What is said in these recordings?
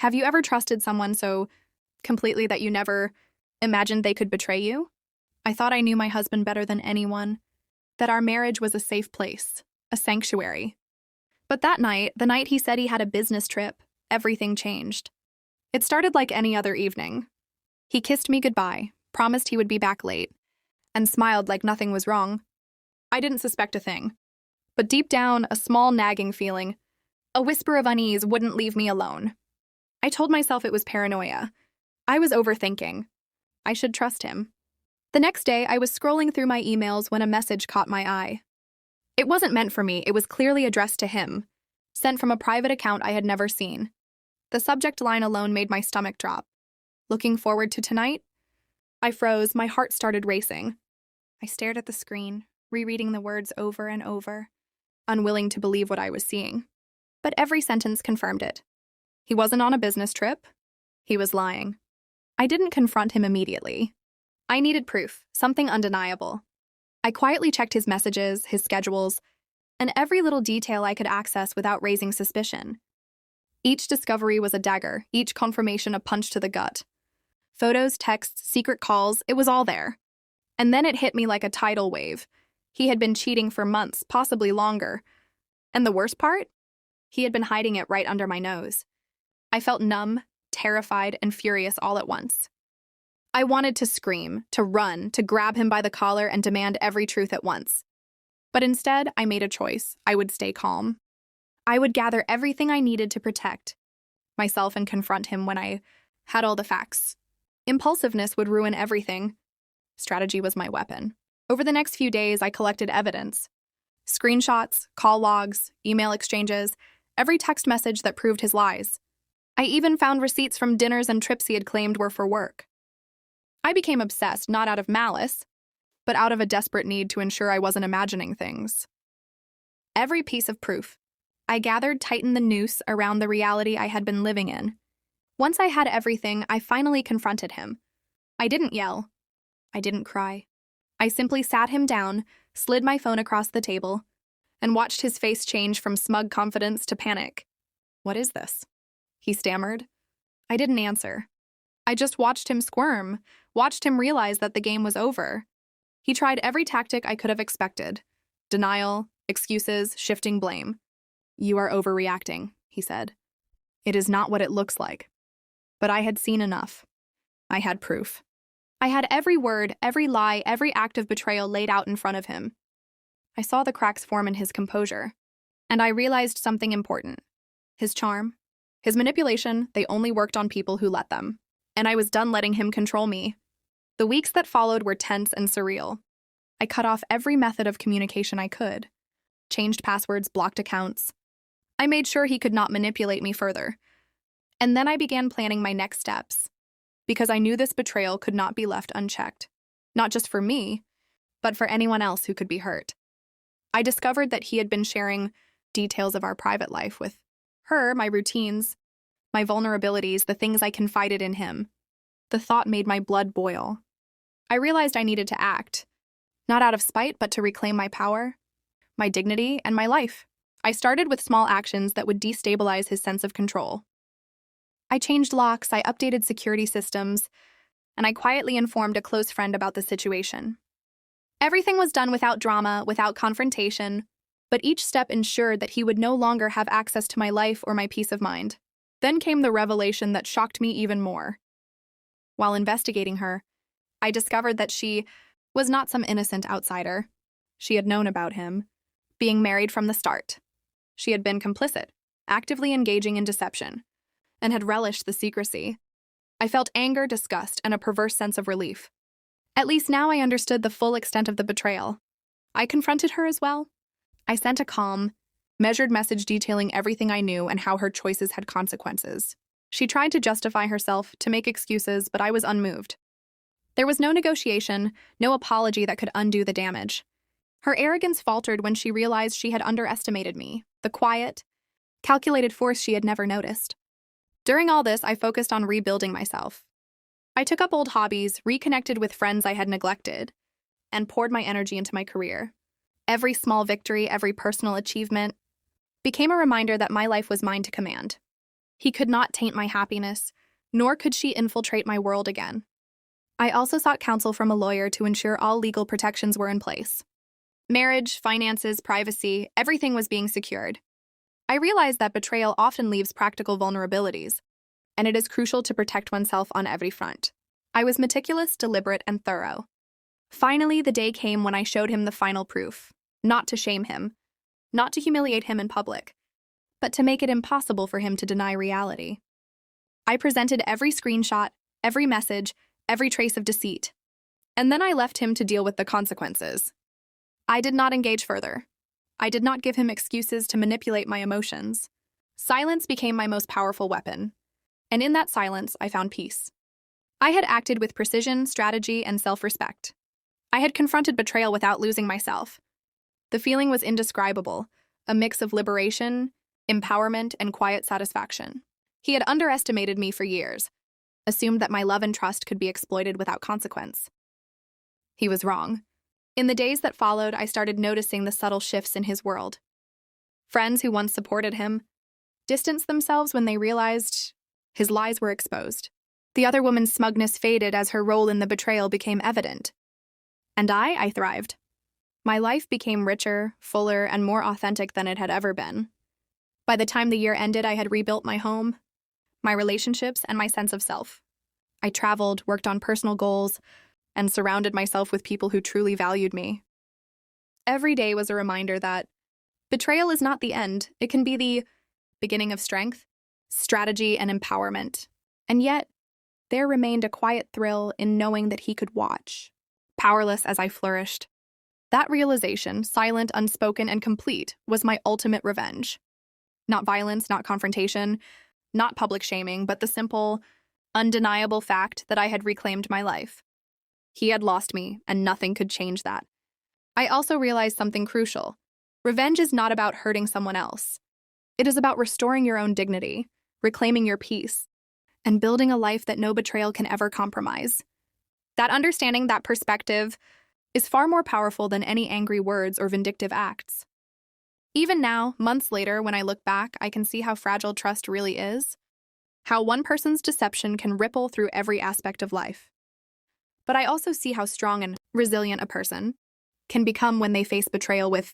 Have you ever trusted someone so completely that you never imagined they could betray you? I thought I knew my husband better than anyone, that our marriage was a safe place, a sanctuary. But that night, the night he said he had a business trip, everything changed. It started like any other evening. He kissed me goodbye, promised he would be back late, and smiled like nothing was wrong. I didn't suspect a thing. But deep down, a small nagging feeling, a whisper of unease wouldn't leave me alone. I told myself it was paranoia. I was overthinking. I should trust him. The next day, I was scrolling through my emails when a message caught my eye. It wasn't meant for me, it was clearly addressed to him, sent from a private account I had never seen. The subject line alone made my stomach drop. Looking forward to tonight? I froze, my heart started racing. I stared at the screen, rereading the words over and over, unwilling to believe what I was seeing. But every sentence confirmed it. He wasn't on a business trip. He was lying. I didn't confront him immediately. I needed proof, something undeniable. I quietly checked his messages, his schedules, and every little detail I could access without raising suspicion. Each discovery was a dagger, each confirmation a punch to the gut. Photos, texts, secret calls, it was all there. And then it hit me like a tidal wave. He had been cheating for months, possibly longer. And the worst part? He had been hiding it right under my nose. I felt numb, terrified, and furious all at once. I wanted to scream, to run, to grab him by the collar and demand every truth at once. But instead, I made a choice. I would stay calm. I would gather everything I needed to protect myself and confront him when I had all the facts. Impulsiveness would ruin everything. Strategy was my weapon. Over the next few days, I collected evidence. Screenshots, call logs, email exchanges, every text message that proved his lies. I even found receipts from dinners and trips he had claimed were for work. I became obsessed, not out of malice, but out of a desperate need to ensure I wasn't imagining things. Every piece of proof I gathered tightened the noose around the reality I had been living in. Once I had everything, I finally confronted him. I didn't yell. I didn't cry. I simply sat him down, slid my phone across the table, and watched his face change from smug confidence to panic. "What is this?" he stammered. I didn't answer. I just watched him squirm, watched him realize that the game was over. He tried every tactic I could have expected. Denial, excuses, shifting blame. "You are overreacting," he said. "It is not what it looks like." But I had seen enough. I had proof. I had every word, every lie, every act of betrayal laid out in front of him. I saw the cracks form in his composure, and I realized something important. His charm, his manipulation, they only worked on people who let them. And I was done letting him control me. The weeks that followed were tense and surreal. I cut off every method of communication I could. Changed passwords, blocked accounts. I made sure he could not manipulate me further. And then I began planning my next steps, because I knew this betrayal could not be left unchecked. Not just for me, but for anyone else who could be hurt. I discovered that he had been sharing details of our private life with her, my routines, my vulnerabilities, the things I confided in him. The thought made my blood boil. I realized I needed to act, not out of spite, but to reclaim my power, my dignity, and my life. I started with small actions that would destabilize his sense of control. I changed locks, I updated security systems, and I quietly informed a close friend about the situation. Everything was done without drama, without confrontation, but each step ensured that he would no longer have access to my life or my peace of mind. Then came the revelation that shocked me even more. While investigating her, I discovered that she was not some innocent outsider. She had known about him, being married from the start. She had been complicit, actively engaging in deception, and had relished the secrecy. I felt anger, disgust, and a perverse sense of relief. At least now I understood the full extent of the betrayal. I confronted her as well. I sent a calm, measured message detailing everything I knew and how her choices had consequences. She tried to justify herself, to make excuses, but I was unmoved. There was no negotiation, no apology that could undo the damage. Her arrogance faltered when she realized she had underestimated me, the quiet, calculated force she had never noticed. During all this, I focused on rebuilding myself. I took up old hobbies, reconnected with friends I had neglected, and poured my energy into my career. Every small victory, every personal achievement, became a reminder that my life was mine to command. He could not taint my happiness, nor could she infiltrate my world again. I also sought counsel from a lawyer to ensure all legal protections were in place. Marriage, finances, privacy, everything was being secured. I realized that betrayal often leaves practical vulnerabilities, and it is crucial to protect oneself on every front. I was meticulous, deliberate, and thorough. Finally, the day came when I showed him the final proof, not to shame him, not to humiliate him in public, but to make it impossible for him to deny reality. I presented every screenshot, every message, every trace of deceit, and then I left him to deal with the consequences. I did not engage further. I did not give him excuses to manipulate my emotions. Silence became my most powerful weapon, and in that silence, I found peace. I had acted with precision, strategy, and self-respect. I had confronted betrayal without losing myself. The feeling was indescribable, a mix of liberation, empowerment, and quiet satisfaction. He had underestimated me for years, assumed that my love and trust could be exploited without consequence. He was wrong. In the days that followed, I started noticing the subtle shifts in his world. Friends who once supported him distanced themselves when they realized his lies were exposed. The other woman's smugness faded as her role in the betrayal became evident. And I thrived. My life became richer, fuller, and more authentic than it had ever been. By the time the year ended, I had rebuilt my home, my relationships, and my sense of self. I traveled, worked on personal goals, and surrounded myself with people who truly valued me. Every day was a reminder that betrayal is not the end. It can be the beginning of strength, strategy, and empowerment. And yet, there remained a quiet thrill in knowing that he could watch, powerless as I flourished. That realization, silent, unspoken, and complete, was my ultimate revenge. Not violence, not confrontation, not public shaming, but the simple, undeniable fact that I had reclaimed my life. He had lost me, and nothing could change that. I also realized something crucial. Revenge is not about hurting someone else. It is about restoring your own dignity, reclaiming your peace, and building a life that no betrayal can ever compromise. That understanding, that perspective, is far more powerful than any angry words or vindictive acts. Even now, months later, when I look back, I can see how fragile trust really is, how one person's deception can ripple through every aspect of life. But I also see how strong and resilient a person can become when they face betrayal with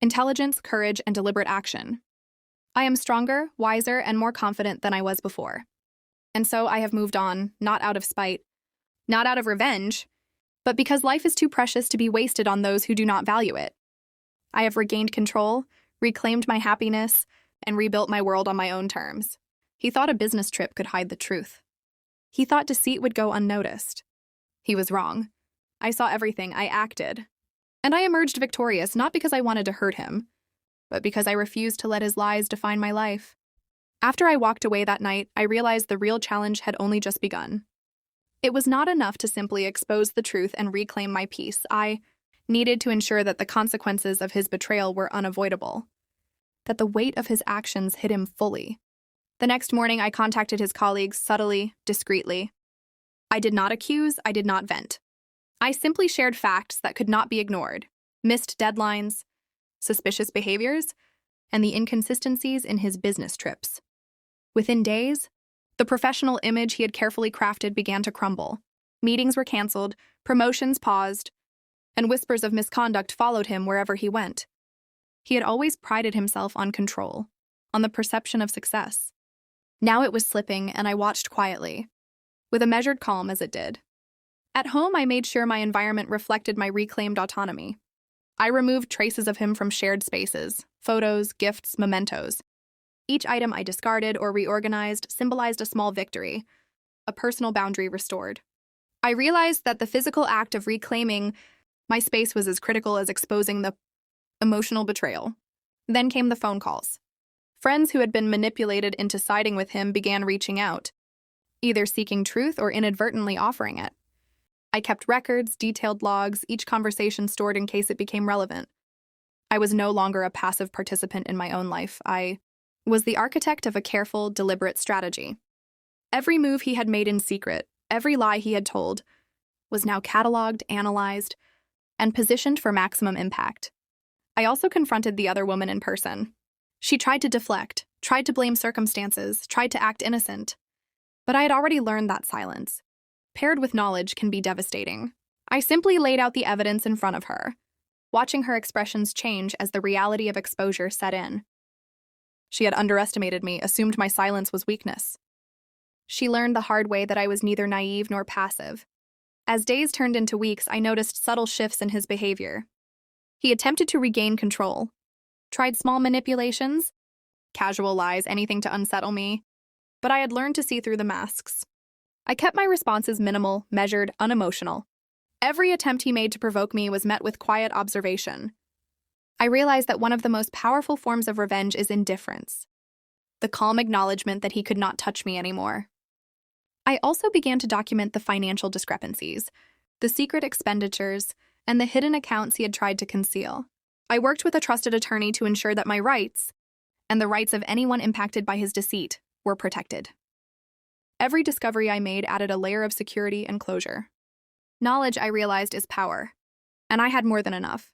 intelligence, courage, and deliberate action. I am stronger, wiser, and more confident than I was before. And so I have moved on, not out of spite, not out of revenge, but because life is too precious to be wasted on those who do not value it. I have regained control, reclaimed my happiness, and rebuilt my world on my own terms. He thought a business trip could hide the truth. He thought deceit would go unnoticed. He was wrong. I saw everything, I acted. And I emerged victorious, not because I wanted to hurt him, but because I refused to let his lies define my life. After I walked away that night, I realized the real challenge had only just begun. It was not enough to simply expose the truth and reclaim my peace. I needed to ensure that the consequences of his betrayal were unavoidable, that the weight of his actions hit him fully. The next morning, I contacted his colleagues subtly, discreetly. I did not accuse, I did not vent. I simply shared facts that could not be ignored, missed deadlines, suspicious behaviors, and the inconsistencies in his business trips. Within days, the professional image he had carefully crafted began to crumble. Meetings were canceled, promotions paused, and whispers of misconduct followed him wherever he went. He had always prided himself on control, on the perception of success. Now it was slipping, and I watched quietly, with a measured calm as it did. At home, I made sure my environment reflected my reclaimed autonomy. I removed traces of him from shared spaces, photos, gifts, mementos. Each item I discarded or reorganized symbolized a small victory, a personal boundary restored. I realized that the physical act of reclaiming my space was as critical as exposing the emotional betrayal. Then came the phone calls. Friends who had been manipulated into siding with him began reaching out, either seeking truth or inadvertently offering it. I kept records, detailed logs, each conversation stored in case it became relevant. I was no longer a passive participant in my own life. I was the architect of a careful, deliberate strategy. Every move he had made in secret, every lie he had told, was now cataloged, analyzed, and positioned for maximum impact. I also confronted the other woman in person. She tried to deflect, tried to blame circumstances, tried to act innocent. But I had already learned that silence, paired with knowledge, can be devastating. I simply laid out the evidence in front of her, watching her expressions change as the reality of exposure set in. She had underestimated me, assumed my silence was weakness. She learned the hard way that I was neither naive nor passive. As days turned into weeks, I noticed subtle shifts in his behavior. He attempted to regain control, tried small manipulations, casual lies, anything to unsettle me, but I had learned to see through the masks. I kept my responses minimal, measured, unemotional. Every attempt he made to provoke me was met with quiet observation. I realized that one of the most powerful forms of revenge is indifference, the calm acknowledgement that he could not touch me anymore. I also began to document the financial discrepancies, the secret expenditures, and the hidden accounts he had tried to conceal. I worked with a trusted attorney to ensure that my rights, and the rights of anyone impacted by his deceit, were protected. Every discovery I made added a layer of security and closure. Knowledge, I realized, is power, and I had more than enough.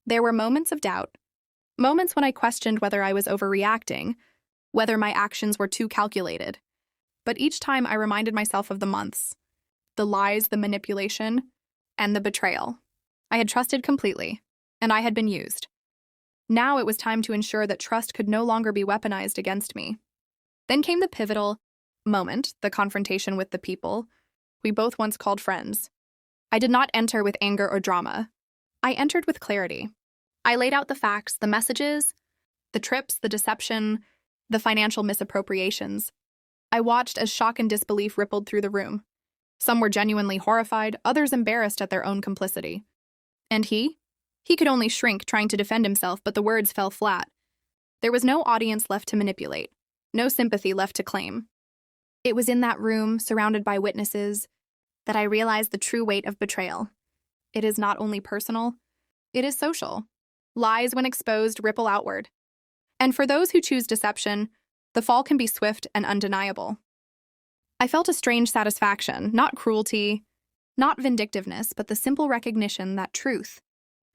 There were moments of doubt, moments when I questioned whether I was overreacting, whether my actions were too calculated. But each time I reminded myself of the months, the lies, the manipulation, and the betrayal. I had trusted completely, and I had been used. Now it was time to ensure that trust could no longer be weaponized against me. Then came the pivotal moment, the confrontation with the people we both once called friends. I did not enter with anger or drama. I entered with clarity. I laid out the facts, the messages, the trips, the deception, the financial misappropriations. I watched as shock and disbelief rippled through the room. Some were genuinely horrified, others embarrassed at their own complicity. And he? He could only shrink, trying to defend himself, but the words fell flat. There was no audience left to manipulate, no sympathy left to claim. It was in that room, surrounded by witnesses, that I realized the true weight of betrayal. It is not only personal, it is social. Lies, when exposed, ripple outward. And for those who choose deception, the fall can be swift and undeniable. I felt a strange satisfaction, not cruelty, not vindictiveness, but the simple recognition that truth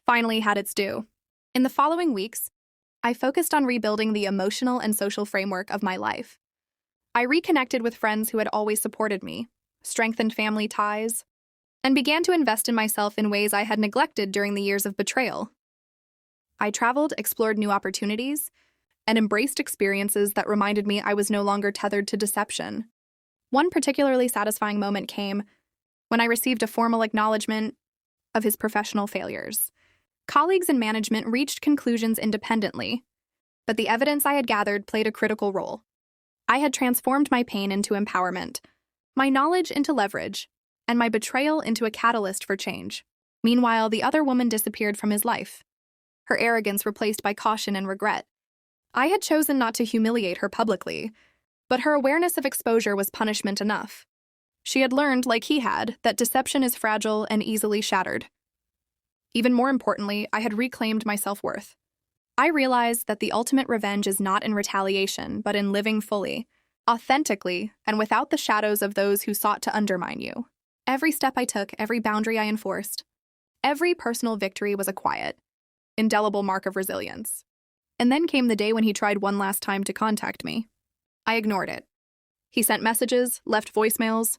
finally had its due. In the following weeks, I focused on rebuilding the emotional and social framework of my life. I reconnected with friends who had always supported me, strengthened family ties, and began to invest in myself in ways I had neglected during the years of betrayal. I traveled, explored new opportunities, and embraced experiences that reminded me I was no longer tethered to deception. One particularly satisfying moment came when I received a formal acknowledgement of his professional failures. Colleagues and management reached conclusions independently, but the evidence I had gathered played a critical role. I had transformed my pain into empowerment, my knowledge into leverage, and my betrayal into a catalyst for change. Meanwhile, the other woman disappeared from his life, her arrogance replaced by caution and regret. I had chosen not to humiliate her publicly, but her awareness of exposure was punishment enough. She had learned, like he had, that deception is fragile and easily shattered. Even more importantly, I had reclaimed my self-worth. I realized that the ultimate revenge is not in retaliation, but in living fully, authentically, and without the shadows of those who sought to undermine you. Every step I took, every boundary I enforced, every personal victory was a quiet, indelible mark of resilience. And then came the day when he tried one last time to contact me. I ignored it. He sent messages, left voicemails,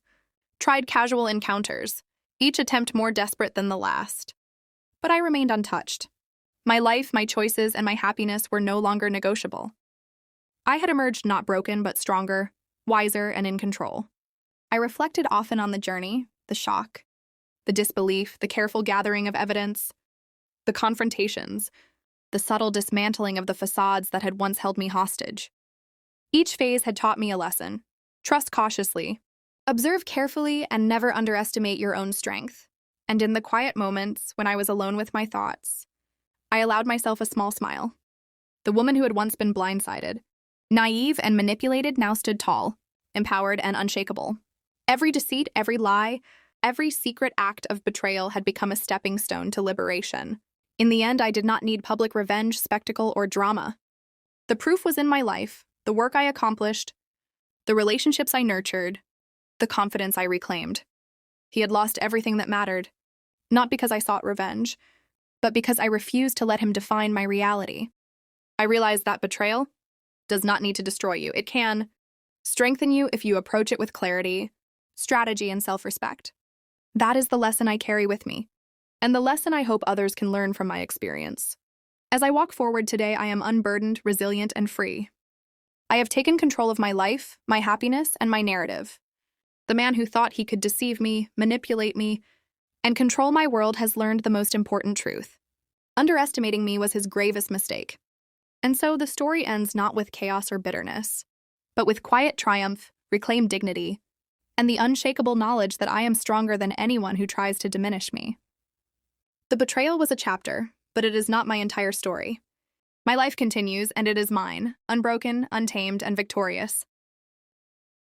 tried casual encounters, each attempt more desperate than the last. But I remained untouched. My life, my choices, and my happiness were no longer negotiable. I had emerged not broken, but stronger, wiser, and in control. I reflected often on the journey, the shock, the disbelief, the careful gathering of evidence, the confrontations, the subtle dismantling of the facades that had once held me hostage. Each phase had taught me a lesson. Trust cautiously, observe carefully, and never underestimate your own strength. And in the quiet moments, when I was alone with my thoughts, I allowed myself a small smile. The woman who had once been blindsided, naive and manipulated, now stood tall, empowered and unshakable. Every deceit, every lie, every secret act of betrayal had become a stepping stone to liberation. In the end, I did not need public revenge, spectacle, or drama. The proof was in my life, the work I accomplished, the relationships I nurtured, the confidence I reclaimed. He had lost everything that mattered, not because I sought revenge, but because I refused to let him define my reality. I realized that betrayal, does not need to destroy you. It can strengthen you if you approach it with clarity, strategy, and self-respect. That is the lesson I carry with me, and the lesson I hope others can learn from my experience. As I walk forward today, I am unburdened, resilient, and free. I have taken control of my life, my happiness, and my narrative. The man who thought he could deceive me, manipulate me, and control my world has learned the most important truth. Underestimating me was his gravest mistake. And so the story ends not with chaos or bitterness, but with quiet triumph, reclaimed dignity, and the unshakable knowledge that I am stronger than anyone who tries to diminish me. The betrayal was a chapter, but it is not my entire story. My life continues, and it is mine, unbroken, untamed, and victorious.